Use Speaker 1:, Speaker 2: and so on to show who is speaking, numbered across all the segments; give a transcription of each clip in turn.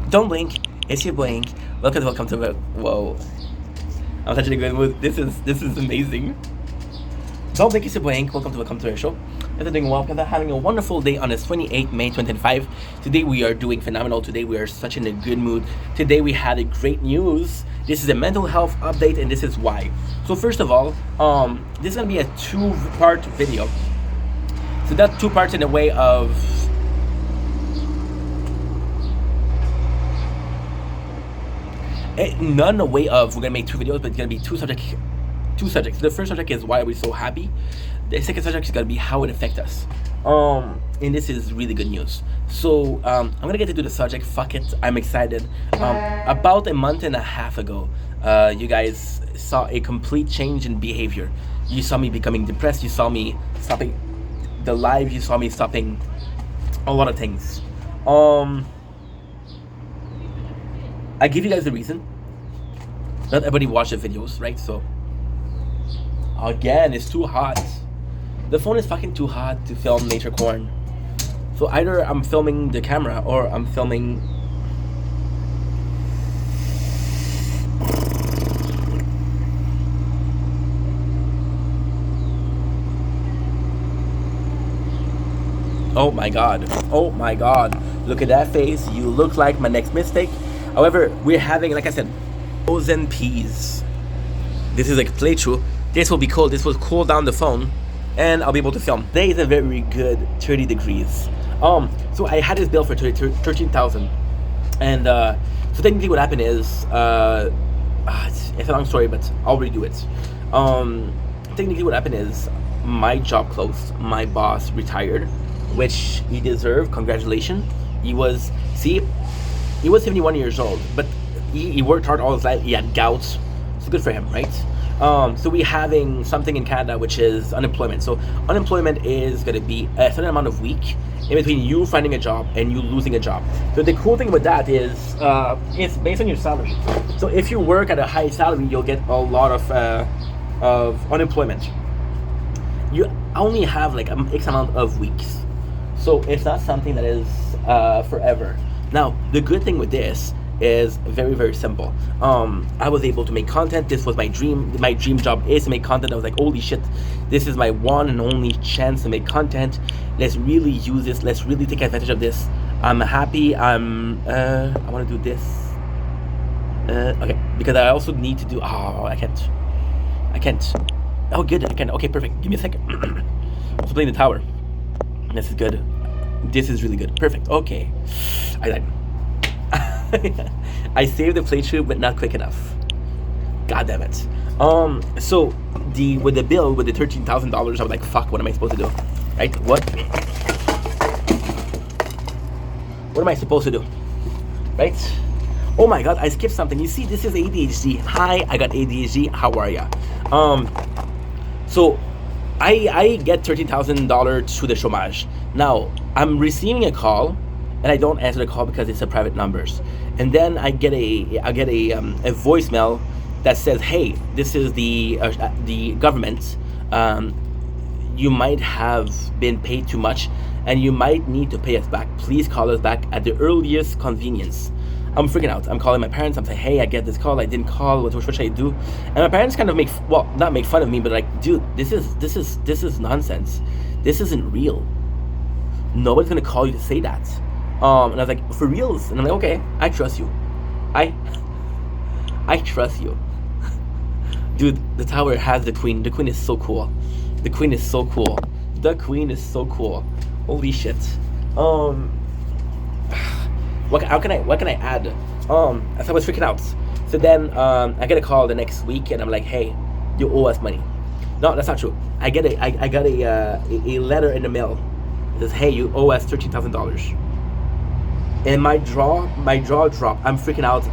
Speaker 1: Don't blink. It's your blink. Welcome to the. Whoa. I'm such in a good mood. This is amazing. Don't blink. It's your blink. Welcome to our show. If you're doing well, because I'm having a wonderful day on this 28th May 2025. Today we are doing phenomenal. Today we are such in a good mood. Today we had a great news. This is a mental health update, and this is why. So first of all, this is gonna be a two-part video. So that's two parts in a way of. Not in a way of we're gonna make two videos, but it's gonna be two subjects. The first subject is why are we so happy. The second subject is gonna be how it affects us. And this is really good news. So I'm gonna get into the subject. Fuck it, I'm excited. About a month and a half ago, you guys saw a complete change in behavior. You saw me becoming depressed. You saw me stopping the live. You saw me stopping a lot of things. I give you guys the reason. Not everybody watch the videos, right? So again, it's too hot. The phone is fucking too hot to film nature corn. So either I'm filming the camera or I'm filming. Oh my god. Oh my god. Look at that face. You look like my next mistake. However, we're having, like I said, frozen peas. This is like a playthrough. This will be cold. This will cool down the phone, and I'll be able to film. Today is a very good 30 degrees. So I had this bill for 13,000, and so technically what happened is, it's a long story, but I'll redo it. Technically what happened is my job closed. My boss retired, which he deserved. Congratulations. He was 71 years old, but he worked hard all his life. He had gout, so good for him, right? So we're having something in Canada, which is unemployment. So unemployment is going to be a certain amount of week in between you finding a job and you losing a job. So the cool thing with that is it's based on your salary. So if you work at a high salary, you'll get a lot of unemployment. You only have like X amount of weeks. So it's not something that is forever. Now, the good thing with this is very, very simple. I was able to make content. This was my dream. My dream job is to make content. I was like, holy shit, this is my one and only chance to make content. Let's really use this. Let's really take advantage of this. I'm happy. I want to do this. Okay, because I also need to do, I can't. Oh, good, I can. Okay, perfect. Give me a second. I was playing the tower. This is good. This is really good. Perfect. Okay. I died. I saved the playthrough, but not quick enough. God damn it. So with the bill, with the $13,000, I was like, fuck, what am I supposed to do? Right? What am I supposed to do? Right? Oh my god, I skipped something. You see, this is ADHD. Hi, I got ADHD. How are ya? So I get $13,000 through the chômage. Now, I'm receiving a call, and I don't answer the call because it's a private numbers. And then I get a voicemail that says, "Hey, this is the government. You might have been paid too much, and you might need to pay us back. Please call us back at the earliest convenience." I'm freaking out. I'm calling my parents. I'm saying, "Hey, I get this call. I didn't call. What should I do?" And my parents kind of not make fun of me, but like, dude, this is nonsense. This isn't real. Nobody's gonna call you to say that. And I was like, for reals? And I'm like, okay, I trust you. I trust you. Dude, the tower has the queen. The queen is so cool. The queen is so cool. The queen is so cool. Holy shit. What can I add? As I was freaking out. So then I get a call the next week, and I'm like, hey, you owe us money. No, that's not true. I got a letter in the mail. It says, hey, you owe us $13,000. And my jaw dropped. I'm freaking out.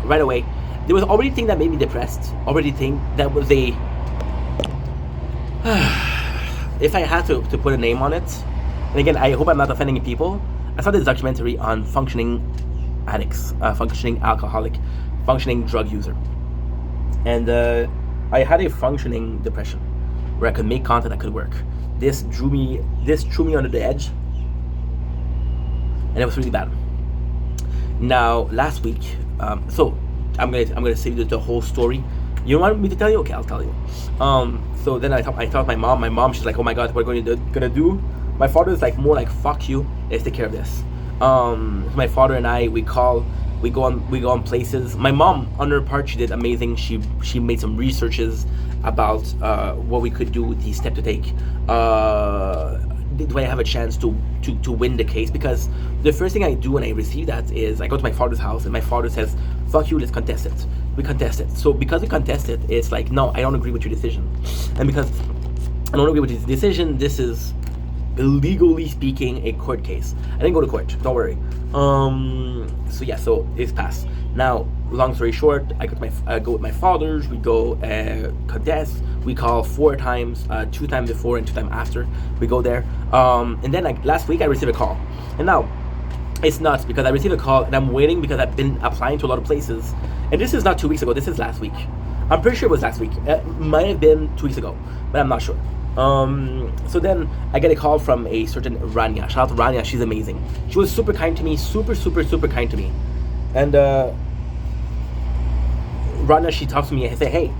Speaker 1: Right away, there was already a thing that made me depressed. Already thing that was a if I had to put a name on it, and again, I hope I'm not offending people. I saw this documentary on functioning addicts, functioning alcoholic, functioning drug user, and I had a functioning depression where I could make content that could work. This threw me under the edge, and it was really bad. Now, last week, so I'm gonna save you the whole story. You don't want me to tell you? Okay, I'll tell you. So then I told my mom. My mom, she's like, "Oh my God, what are we gonna do?" My father is like more like, "Fuck you, let's take care of this." My father and I, we go on places. My mom, on her part, she did amazing. She made some researches about what we could do, the step to take. Do I have a chance to win the case? Because the first thing I do when I receive that is I go to my father's house and my father says, "Fuck you, let's contest it." We contest it. So because we contest it, it's like, no, I don't agree with your decision, and because I don't agree with his decision, this is legally speaking a court case. I didn't go to court, don't worry. So yeah, so it's passed. Now, long story short, I go with my fathers. We go contest. We call 4 times, 2 times before and 2 times after. We go there, and then last week I received a call, and now it's nuts because I received a call and I'm waiting because I've been applying to a lot of places, and this is not 2 weeks ago. This is last week. I'm pretty sure it was last week. It might have been 2 weeks ago, but I'm not sure. So then I get a call from a certain Rania. Shout out to Rania, she's amazing. She was super kind to me, super kind to me. And Rania, she talks to me and say, "Hey,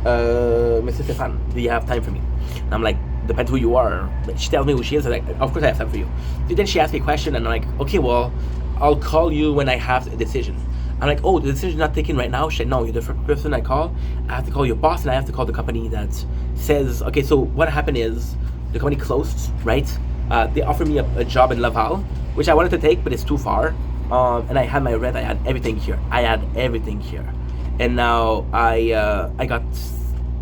Speaker 1: Mr. Stefan, do you have time for me?" And I'm like, "Depends who you are." She tells me who she is. I'm like, "Of course I have time for you." So then she asks me a question and I'm like, "Okay, well, I'll call you when I have a decision." I'm like, "Oh, the decision's not taken right now?" She said, "No, you're the first person I call. I have to call your boss and I have to call the company that says," okay, so what happened is the company closed, right? They offered me a job in Laval, which I wanted to take, but it's too far. And I had my rent, I had everything here. And now I got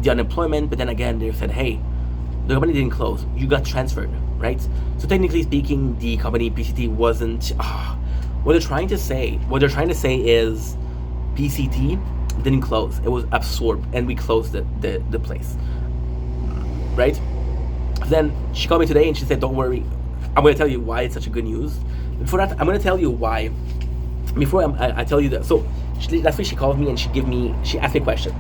Speaker 1: the unemployment, but then again, they said, "Hey, the company didn't close. You got transferred," right? So technically speaking, the company PCT wasn't. What they're trying to say is PCT didn't close. It was absorbed, and we closed the place, right? Then she called me today and she said, "Don't worry, I'm going to tell you why it's such a good news." Before that, I'm going to tell you why. Before I tell you that, so last week she called me and she asked me a question.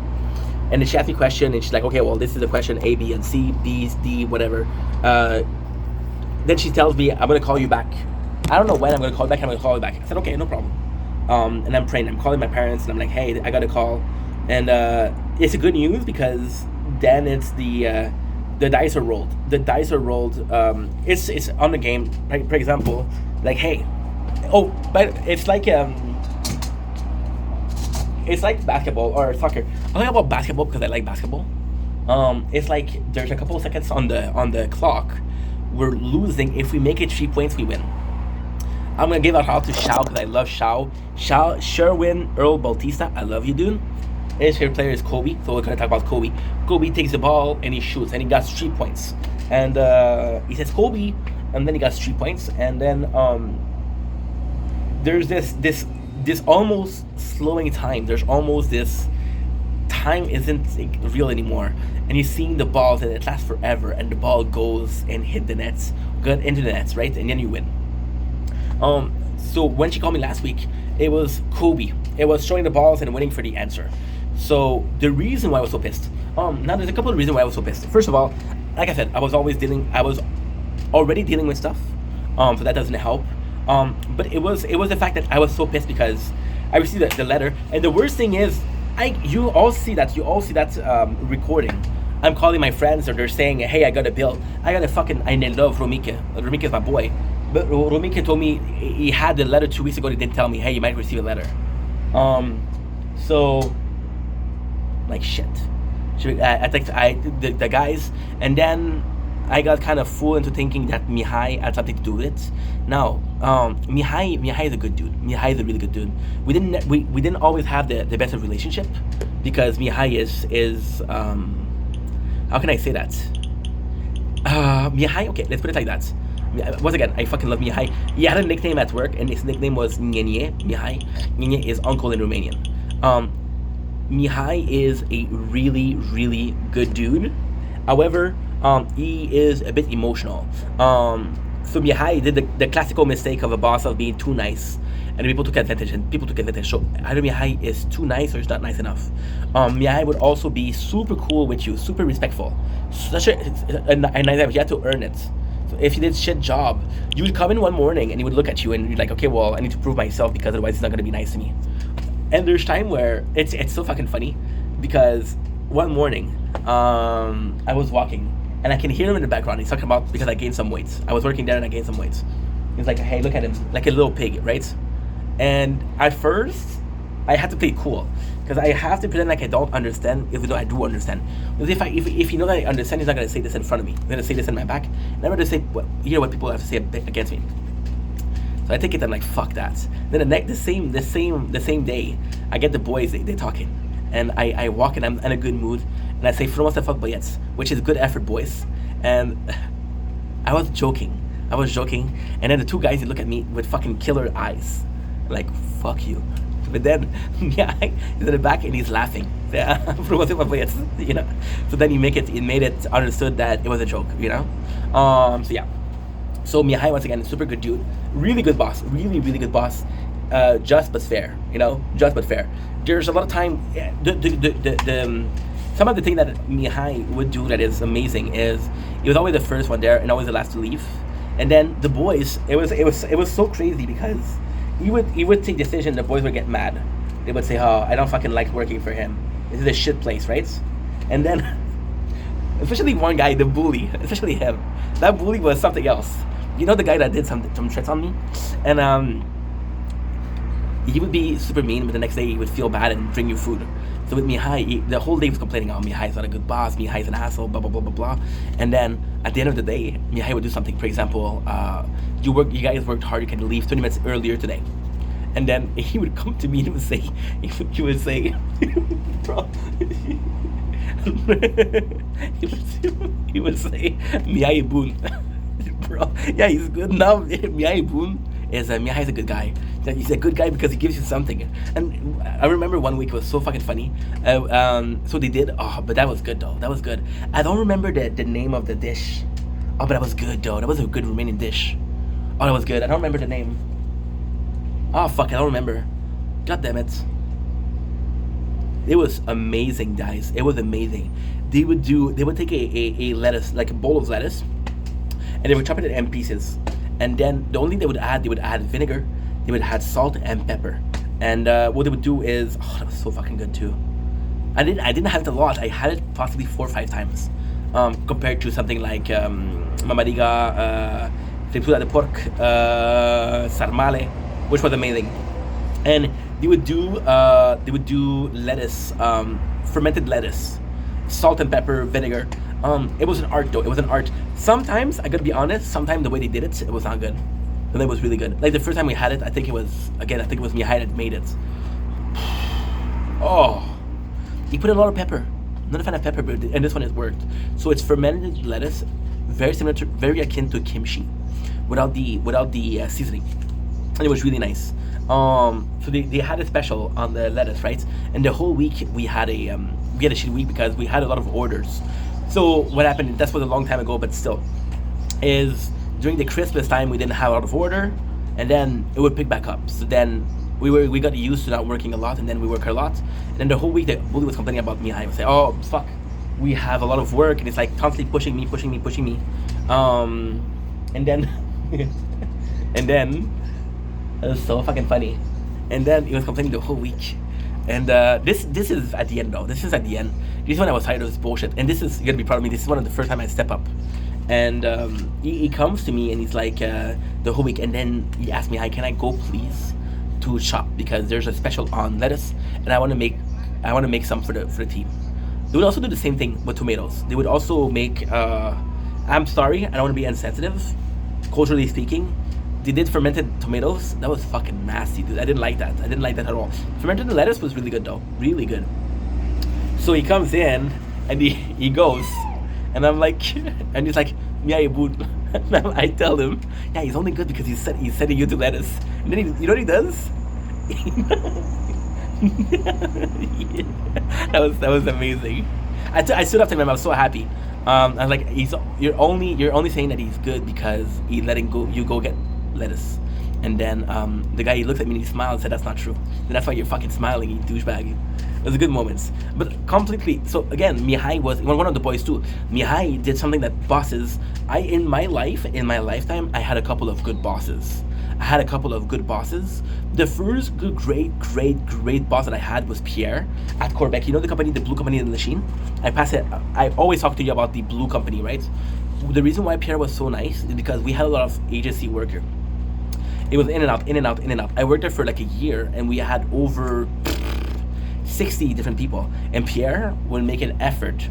Speaker 1: And then she asked me a question and she's like, "Okay, well, this is the question A, B, and C, B, D, whatever." Then she tells me, "I'm going to call you back. I don't know when I'm going to call you back. I'm going to call you back." I said, "Okay, no problem." And I'm praying. I'm calling my parents and I'm like, "Hey, I got a call." And it's a good news because then it's the dice are rolled. The dice are rolled. It's on the game. Like, for example, like, hey, but it's like basketball or soccer. I'll talk about basketball because I like basketball. It's like there's a couple of seconds on the clock. We're losing. If we make it 3 points, we win. I'm gonna give a shout out to Shao because I love Shao. Sherwin Earl Bautista, I love you, dude. His favorite player is Kobe, so we're gonna talk about Kobe. Kobe takes the ball and he shoots, and he got 3 points. And he says Kobe, and then he got 3 points. And then there's this almost slowing time. There's almost this time isn't real anymore, and you're seeing the balls, and it lasts forever, and the ball goes and hit the nets, got into the nets, right, and then you win. So when she called me last week, it was Kobe. It was showing the balls and waiting for the answer. So the reason why I was so pissed. Now there's a couple of reasons why I was so pissed. First of all, like I said, I was already dealing with stuff. So that doesn't help. But it was the fact that I was so pissed because I received the letter, and the worst thing is, you all see that recording. I'm calling my friends, or they're saying, "Hey, I got a bill. I love Romike. Romike is my boy." But Romike told me he had the letter 2 weeks ago. He didn't tell me, "Hey, you might receive a letter." So, like, shit. I think the guys, and then I got kind of fooled into thinking that Mihai had something to do with it. Now, Mihai is a good dude. Mihai is a really good dude. We didn't always have the best of relationship because Mihai is how can I say that? Mihai. Okay, let's put it like that. Once again, I fucking love Mihai. He had a nickname at work, and his nickname was Nyenye. Mihai. Nyenye is uncle in Romanian. Mihai is a really, really good dude. However, he is a bit emotional. So Mihai did the classical mistake of a boss of being too nice, and people took advantage. So either Mihai is too nice or he's not nice enough. Mihai would also be super cool with you, super respectful. Such a nice guy. You had to earn it. So if you did shit job, you would come in one morning and he would look at you and you're like, okay, well, I need to prove myself because otherwise he's not gonna be nice to me. And there's time where it's so fucking funny because one morning, I was walking and I can hear him in the background. He's talking about because I gained some weight. I was working there and I gained some weight. He's like, hey, look at him, like a little pig, right? And at first, I had to play cool because I have to pretend like I don't understand, even though I do understand. Because if you know that I understand, he's not gonna say this in front of me. He's gonna say this in my back. And I'm gonna say what people have to say against me. So I take it. I'm like, fuck that. Then the same day, I get the boys. They talking, and I walk and I'm in a good mood, and I say, "Fromos the fuck boyets," which is good effort, boys. And I was joking, and then the two guys they look at me with fucking killer eyes, like fuck you. But then, yeah, he's in the back and he's laughing. Yeah, you know. So then it made it understood that it was a joke, you know. So yeah. So Mihai once again, super good dude, really good boss, really good boss. Just but fair, you know, just but fair. There's a lot of time. Some of the thing that Mihai would do that is amazing is he was always the first one there and always the last to leave. And then the boys, it was so crazy because he would take decision. The boys would get mad. They would say, "Oh, I don't fucking like working for him. This is a shit place, right?" And then, especially one guy, the bully, especially him. That bully was something else. You know the guy that did some tricks on me, and he would be super mean, but the next day he would feel bad and bring you food. So with Mihai, the whole day he was complaining, "Oh, Mihai's not a good boss. Mihai's an asshole." Blah blah blah blah blah. And then at the end of the day, Mihai would do something. For example, you guys worked hard. You can leave 20 minutes earlier today. And then he would come to me and he would say, bro. he would say, Mihai Boon. Bro, yeah, he's good now. Mihai Boon Mihai's a good guy. He's a good guy because he gives you something. And I remember one week it was so fucking funny. So they did, but that was good though. That was good. I don't remember the name of the dish. Oh, but that was good though. That was a good Romanian dish. Oh, that was good. I don't remember the name. Oh, fuck, I don't remember. God damn it. It was amazing, guys. It was amazing. They would take a lettuce, like a bowl of lettuce, and they would chop it in pieces. And then the only thing they would add vinegar, they would add salt and pepper. And what they would do is, that was so fucking good too. I didn't have it a lot. I had it possibly 4 or 5 times, compared to something like mamariga, fritura de porc, sarmale, which was amazing. And they would do lettuce, fermented lettuce, salt and pepper, vinegar. It was an art though. It was an art. Sometimes I gotta be honest. Sometimes the way they did it, it was not good. And it was really good. Like the first time we had it, I think it was Mihai that made it. Oh, he put a lot of pepper. I'm not a fan of pepper, but and this one has worked. So it's fermented lettuce, very akin to kimchi, without the seasoning, and it was really nice. So they had a special on the lettuce, right? And the whole week we had a shitty week because we had a lot of orders. So what happened? That was a long time ago, but still, is during the Christmas time we didn't have a lot of order, and then it would pick back up. So then we got used to not working a lot, and then we work a lot. And then the whole week the bully was complaining about Mihai. He would say, "Oh fuck, we have a lot of work," and it's like constantly pushing me. And then and then it was so fucking funny. And then he was complaining the whole week. And this is at the end though. This is at the end. This is when I was tired of this bullshit. And this is, you're gonna be proud of me, this is one of the first time I step up. And he comes to me and he's like, the whole week, and then he asked me, "Hi, can I go please to shop because there's a special on lettuce and I want to make some for the team." They would also do the same thing with tomatoes. They would also make I'm sorry, I don't want to be insensitive, culturally speaking, they did fermented tomatoes. That was fucking nasty, dude. I didn't like that at all. Fermented lettuce was really good though, really good. So he comes in and he goes, and I'm like, and he's like, "Mihai Boon." And I tell him, "Yeah, he's only good because he's sending you to lettuce." And then you know what he does? That was amazing. I stood up to him. I was so happy. I was like, you're only saying that he's good because he's letting you go get lettuce. And then the guy, he looked at me and he smiled and said, "That's not true." And that's why you're fucking smiling, you douchebag. It was a good moments. But completely, so again, Mihai was one of the boys too. Mihai did something that bosses, in my lifetime, I had a couple of good bosses. I had a couple of good bosses. The first good, great boss that I had was Pierre at Quebec. You know the company, the blue company in Lachine? I always talk to you about the blue company, right? The reason why Pierre was so nice is because we had a lot of agency worker. It was in and out, in and out, in and out. I worked there for like a year, and we had over 60 different people. And Pierre would make an effort,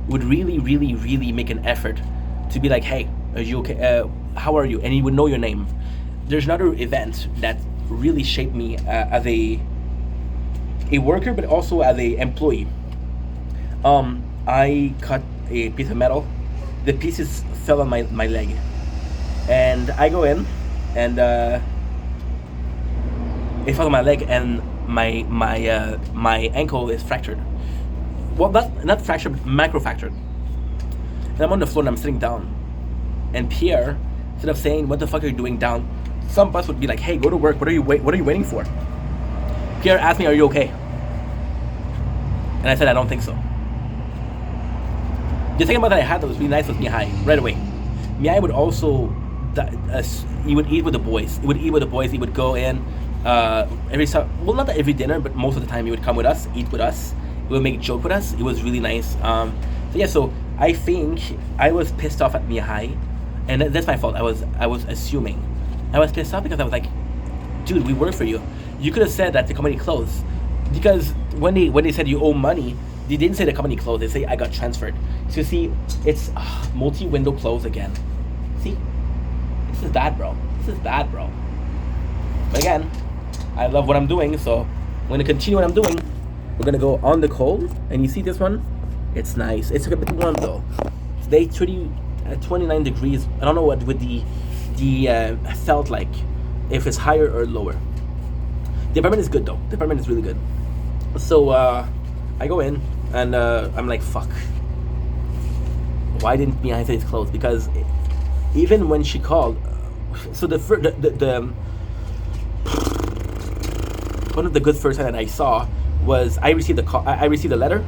Speaker 1: would really make an effort to be like, "Hey, are you okay? How are you?" And he would know your name. There's another event that really shaped me as a worker, but also as a employee. I cut a piece of metal. The pieces fell on my leg, and I go in, and it fell on my leg, and my ankle is fractured. Well, not fractured, but micro fractured. And I'm on the floor and I'm sitting down, and Pierre, instead of saying, "What the fuck are you doing down?" some bus would be like, "Hey, go to work. What are you waiting for?" Pierre asked me, "Are you okay?" And I said, "I don't think so." The thing about that I had that was really nice was Mihai, right away. Mihai would also, he would eat with the boys. He would eat with the boys. He would go in not every dinner, but most of the time he would come with us, eat with us. He would make joke with us. It was really nice. So I think I was pissed off at Mihai, and that's my fault. I was assuming. I was pissed off because I was like, "Dude, we work for you. You could have said that the company closed." Because when they said you owe money, they didn't say the company closed. They say I got transferred. So you see, it's multi-window close again. See, this is bad, bro. But again, I love what I'm doing, so I'm gonna continue what I'm doing. We're gonna go on the cold, and you see this one? It's nice. It's a bit warm though. Today, 29 degrees. I don't know what with the felt like, if it's higher or lower. The apartment is good though. The apartment is really good. So I go in, and I'm like, fuck. Why didn't Mihai say it's closed? Because even when she called, so the one of the good first sign that I saw was I received a call. I received a letter.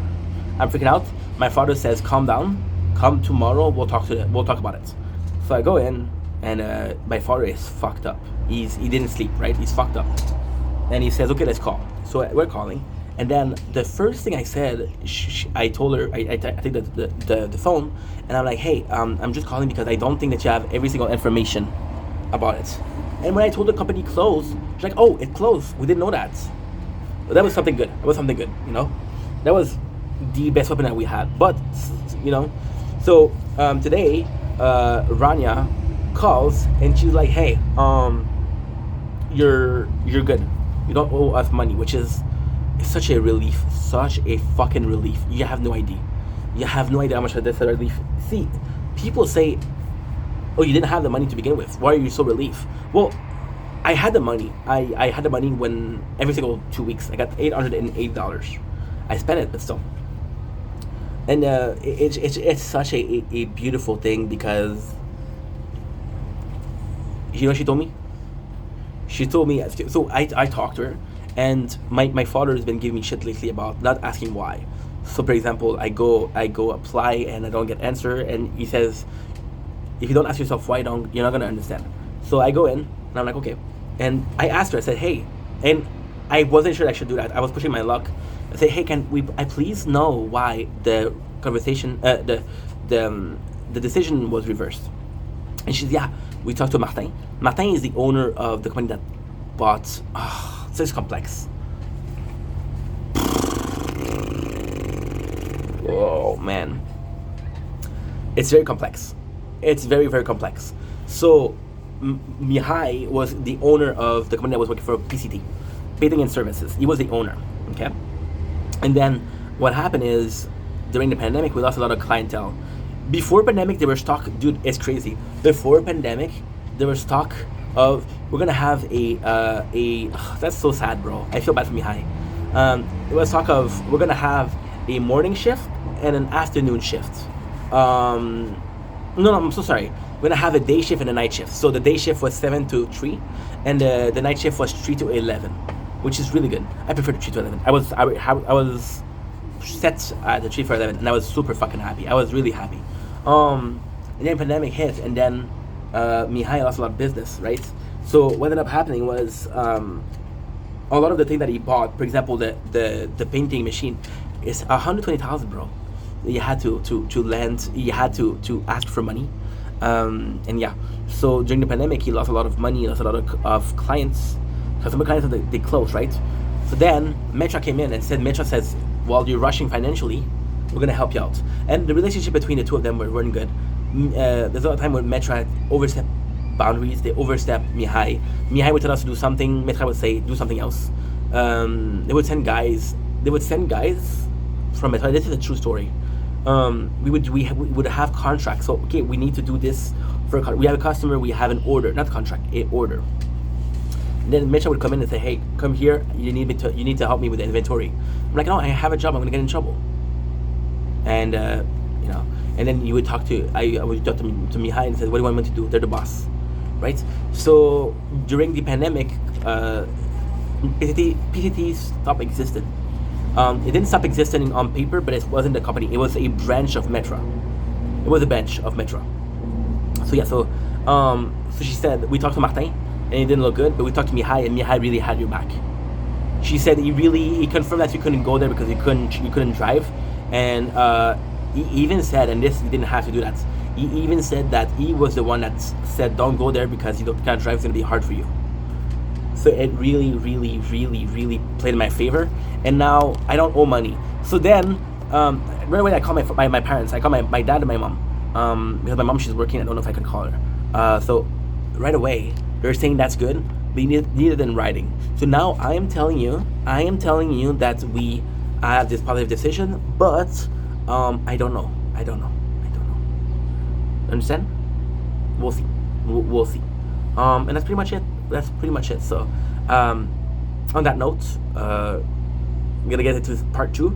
Speaker 1: I'm freaking out. My father says, "Calm down. Come tomorrow. We'll talk about it." So I go in, and my father is fucked up. He didn't sleep, right? He's fucked up, and he says, "Okay, let's call." So we're calling, and then the first thing I said, I told her, I take the phone, and I'm like, "Hey, I'm just calling because I don't think that you have every single information about it." And when I told the company closed, she's like, "Oh, it closed. We didn't know that." But that was something good. You know? That was the best weapon that we had. But, you know, so today, Rania calls, and she's like, "Hey, you're good. You don't owe us money," which is such a relief. Such a fucking relief. You have no idea. How much that's a relief. See, people say, "Oh, you didn't have the money to begin with. Why are you so relief?" Well, I had the money. I had the money when every single 2 weeks I got $808. I spent it, but still. And it's such a beautiful thing because, you know what she told me? She told me, so I talked to her, and my father has been giving me shit lately about not asking why. So for example, I go apply and I don't get answer, and he says, "If you don't ask yourself why, you're not gonna understand." So I go in, and I'm like, okay. And I asked her, I said, "Hey," and I wasn't sure I should do that. I was pushing my luck. I said, "Hey, can I please know why the conversation, the decision was reversed?" And she said, "Yeah, we talked to Martin. Martin is the owner of the company that bought." So it's complex. Oh man, it's very complex. It's very, very complex. So Mihai was the owner of the company that was working for PCT, Painting and Services. He was the owner, okay? And then what happened is, during the pandemic, we lost a lot of clientele. Before pandemic, there was talk, dude, it's crazy. Before pandemic, there was talk of, we're gonna have that's so sad, bro. I feel bad for Mihai. It was talk of, we're gonna have a morning shift and an afternoon shift. No, I'm so sorry. we're gonna have a day shift and a night shift. So the day shift was 7 to 3, and the night shift was 3 to 11, which is really good. I prefer the 3 to 11. I was set at the 3 for 11, and I was super fucking happy. I was really happy. And then pandemic hit, and then Mihai lost a lot of business, right? So what ended up happening was a lot of the thing that he bought, for example, the painting machine, is 120,000, bro. You had to lend, you had to ask for money, and yeah. So during the pandemic, he lost a lot of money, he lost a lot of clients. Customer clients, they closed, right? So then Metra came in and said, Metra says, while you're rushing financially, we're gonna help you out. And the relationship between the two of them weren't good. There's a lot of time where Metra overstepped boundaries. They overstepped Mihai. Mihai would tell us to do something. Metra would say do something else. They would send guys from Metra. This is a true story. We would have contracts. So okay, we need to do this for we have a customer. We have an order, not contract, a order. And then Metra would come in and say, "Hey, come here. You need to help me with the inventory." I'm like, "No, I have a job. I'm gonna get in trouble." And you know, and then you would talk to I would talk to Mihai and say, "What do you want me to do?" They're the boss, right? So during the pandemic, PCT stopped existing. It didn't stop existing on paper, but it wasn't a company. It was a branch of Metra. It was a bench of Metra. So yeah, so she said we talked to Martin, and it didn't look good, but we talked to Mihai, and Mihai really had your back. She said he confirmed that you couldn't go there because you couldn't drive, and he even said, and this, he didn't have to do that. He even said that he was the one that said don't go there because you can't drive. It's gonna be hard for you. So it really, really, really, really played in my favor, and now I don't owe money. So then right away I called my parents. I called my dad and my mom because my mom, she's working. I don't know if I could call her. So right away they're saying that's good, but you need it in writing. So now I am telling you that I have this positive decision, but I don't know. Understand? We'll see. We'll see. And that's pretty much it. So on that note, I'm gonna get into part 2.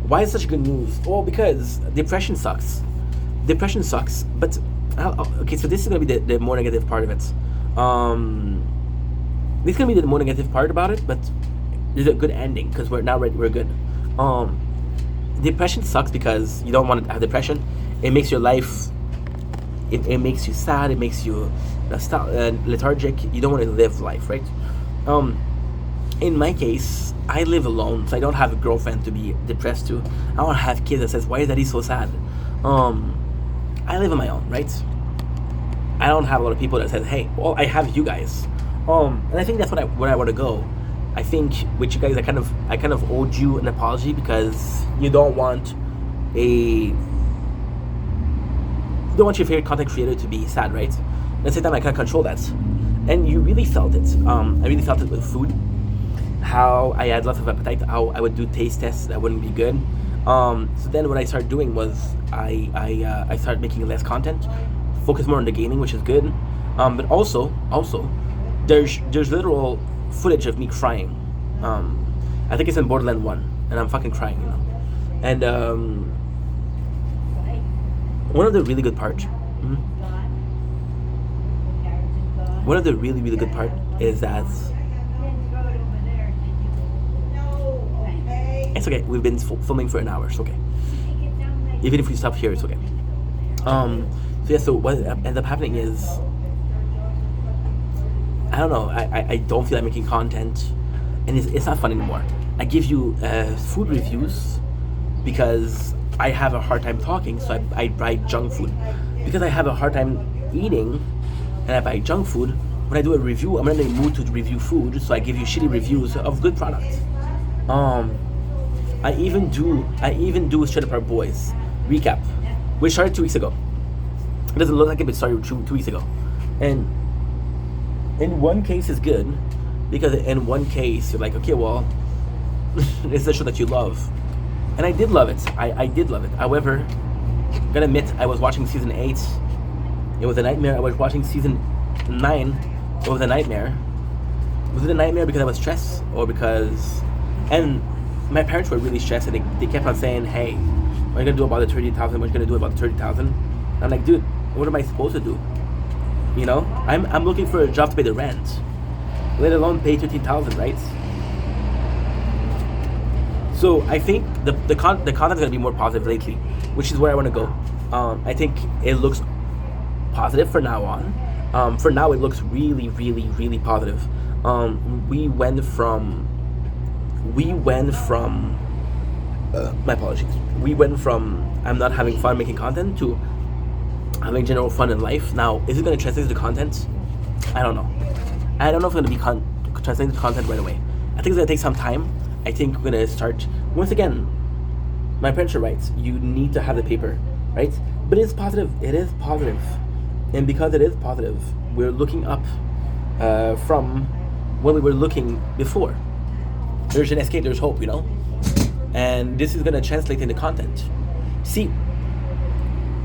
Speaker 1: Why is such good news? Well, because depression sucks. But okay, so this is gonna be the more negative part of it. This is gonna be the more negative part about it, but there's a good ending because we're good. Depression sucks because you don't want to have depression. It makes your life. It makes you sad. It makes you lethargic. You don't want to live life, right? In my case, I live alone, so I don't have a girlfriend to be depressed to. I don't have kids that says, "Why is Daddy so sad?" I live on my own, right? I don't have a lot of people that says, "Hey, well, I have you guys," and I think that's where I want to go. I think with you guys, I kind of owed you an apology because you don't want your favorite content creator to be sad, right? At the same time, I can't control that, and you really felt it. I really felt it with food. How I had lots of appetite. How I would do taste tests that wouldn't be good. So then what I started doing was I started making less content, focus more on the gaming, which is good. But also there's literal footage of me crying. I think it's in Borderlands 1, and I'm fucking crying, you know. And one of the really good part is that it's okay. We've been filming for an hour. It's okay. Even if we stop here, it's okay. So yeah. So what ends up happening is, I don't know. I don't feel like making content, and it's not fun anymore. I give you food reviews because I have a hard time talking, so I buy junk food. Because I have a hard time eating, and I buy junk food. When I do a review, I'm not in the mood to review food, so I give you shitty reviews of good products. I even do Straight Up Our Boys recap, which started 2 weeks ago. It doesn't look like it, but it started 2 weeks ago. And in one case it's good, because in one case you're like, okay, well, it's the show that you love. And I did love it. I did love it. However, I'm gonna admit, I was watching season 8. It was a nightmare. I was watching season 9. It was a nightmare. Was it a nightmare because I was stressed, or because... And my parents were really stressed, and they kept on saying, hey, what are you gonna do about the 30,000? What are you gonna do about the 30,000? I'm like, dude, what am I supposed to do? You know, I'm looking for a job to pay the rent, let alone pay 15,000, right? So I think the content is gonna be more positive lately, which is where I want to go. I think it looks positive for now on. For now, it looks really, really, really positive. We went from my apologies. We went from I'm not having fun making content to having general fun in life. Now, is it going to translate to content? I don't know. I don't know if it's going to be translated to content right away. I think it's going to take some time. I think we're going to start once again. My parents are right. You need to have the paper, right? But it's positive. It is positive, and because it is positive, we're looking up from when we were looking before. There's an escape. There's hope. You know. And this is going to translate into content. See,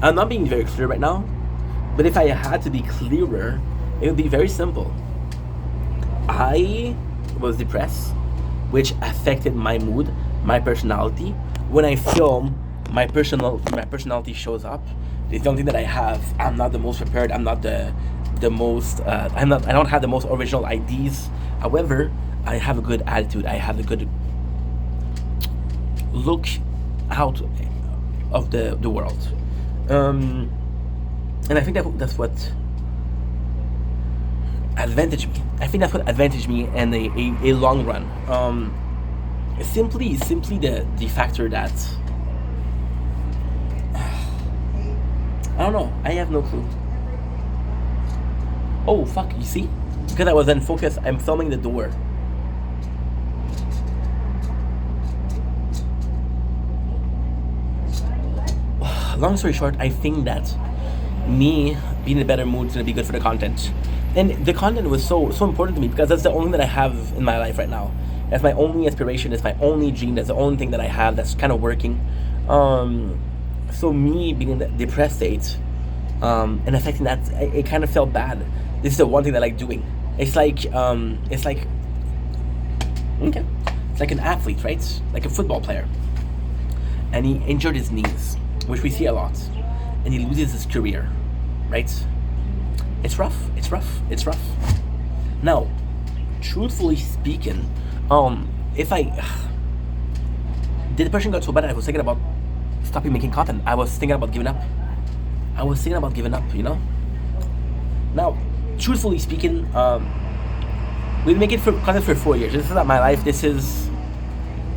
Speaker 1: I'm not being very clear right now, but if I had to be clearer, it would be very simple. I was depressed, which affected my mood, my personality. When I film, my personality shows up. It's the only thing that I have. I'm not the most prepared. I'm not the most. I don't have the most original ideas. However, I have a good attitude. I have a good look out of the world, and I think that's what advantaged me. I think that's what advantaged me in a long run. Simply the factor that I don't know. I have no clue. Oh fuck! You see, because I was unfocused, I'm filming the door. Long story short, I think that me being in a better mood is gonna be good for the content, and the content was so important to me because that's the only thing that I have in my life right now. That's my only inspiration. It's my only dream. That's the only thing that I have that's kind of working. So me being in the depressed state, and affecting that, it kind of felt bad. This is the one thing that I like doing. It's like okay, it's like an athlete, right? Like a football player, and he injured his knees, which we see a lot, and he loses his career, right? It's rough. Now, truthfully speaking, if the depression got so bad, I was thinking about stopping making content. I was thinking about giving up. You know. Now, truthfully speaking, we've been making content for 4 years. This is not my life. This is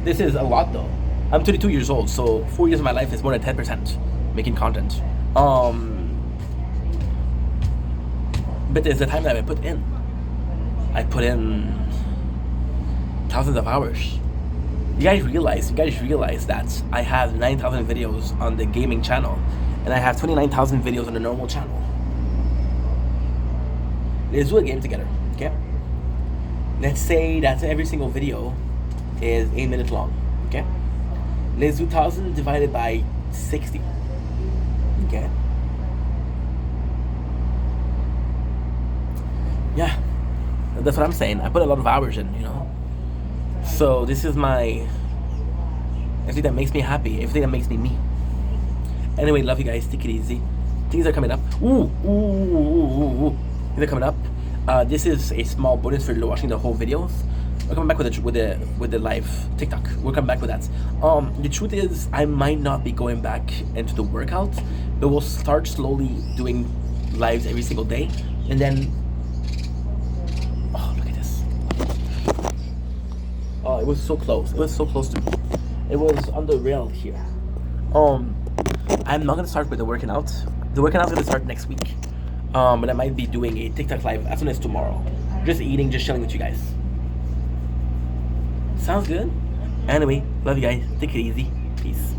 Speaker 1: a lot though. I'm 32 years old, so 4 years of my life is more than 10% making content. But there's the time that I put in. I put in thousands of hours. You guys realize that I have 9,000 videos on the gaming channel, and I have 29,000 videos on the normal channel. Let's do a game together, okay? Let's say that every single video is 8 minutes long, okay? Let's do 1,000 divided by 60. Okay. Yeah, that's what I'm saying. I put a lot of hours in, you know. So this is everything that makes me happy, everything that makes me me. Anyway, love you guys. Take it easy. Things are coming up. Ooh. Things are coming up. This is a small bonus for watching the whole videos. We're coming back with the live TikTok. We'll come back with that. The truth is, I might not be going back into the workout, but we'll start slowly doing lives every single day, and then. Oh, look at this! Oh, it was so close. It was so close to me. It was on the rail here. I'm not gonna start with the working out. The working out's gonna start next week. But I might be doing a TikTok live as soon as tomorrow. Just eating, just chilling with you guys. Sounds good? Anyway, love you guys. Take it easy. Peace.